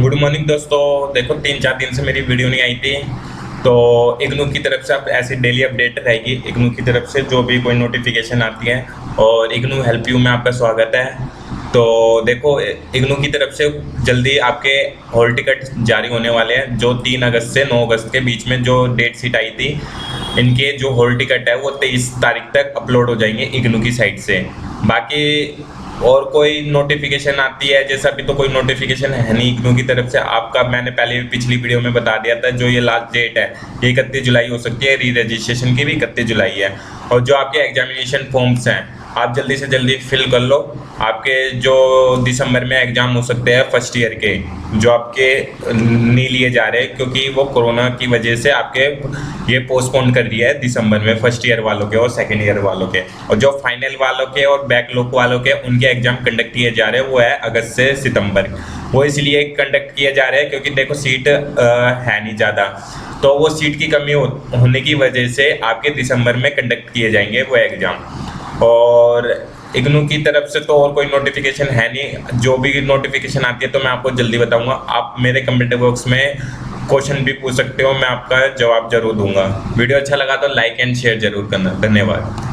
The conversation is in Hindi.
गुड मॉर्निंग दोस्तों। देखो 3-4 दिन से मेरी वीडियो नहीं आई थी, तो इग्नू की तरफ से अब ऐसी डेली अपडेट रहेगी। इग्नू की तरफ से जो भी कोई नोटिफिकेशन आती है, और इग्नू हेल्प यू में आपका स्वागत है। तो देखो इग्नू की तरफ से जल्दी आपके हॉल टिकट जारी होने वाले हैं। जो 3 अगस्त से 9 अगस्त के बीच में जो डेट शीट आई थी, इनके जो हॉल टिकट है वो 23 तारीख तक अपलोड हो जाएंगे इग्नू की साइट से। बाकी और कोई नोटिफिकेशन आती है, जैसा अभी तो कोई नोटिफिकेशन है नहीं इग्नू की तरफ से। आपका मैंने पहले पिछली वीडियो में बता दिया था, जो ये लास्ट डेट है ये 31 जुलाई हो सकती है। री रजिस्ट्रेशन की भी 31 जुलाई है। और जो आपके एग्जामिनेशन फॉर्म्स हैं, आप जल्दी से जल्दी फिल कर लो। आपके जो दिसंबर में एग्जाम हो सकते हैं फर्स्ट ईयर के, जो आपके नहीं लिए जा रहे क्योंकि वो कोरोना की वजह से आपके ये पोस्टपोन कर दिया है दिसंबर में, फर्स्ट ईयर वालों के और सेकेंड ईयर वालों के। और जो फाइनल वालों के और बैकलॉग वालों के, उनके एग्जाम कंडक्ट किए जा रहे हैं, वो है अगस्त से सितंबर। वो इसलिए कंडक्ट किए जा रहे हैं क्योंकि देखो सीट है नहीं ज़्यादा, तो वो सीट की कमी होने की वजह से आपके दिसंबर में कंडक्ट किए जाएंगे वो एग्ज़ाम। और इग्नू की तरफ से तो और कोई नोटिफिकेशन है नहीं। जो भी नोटिफिकेशन आती है तो मैं आपको जल्दी बताऊंगा। आप मेरे कमेंट बॉक्स में क्वेश्चन भी पूछ सकते हो, मैं आपका जवाब जरूर दूंगा। वीडियो अच्छा लगा तो लाइक एंड शेयर जरूर करना। धन्यवाद।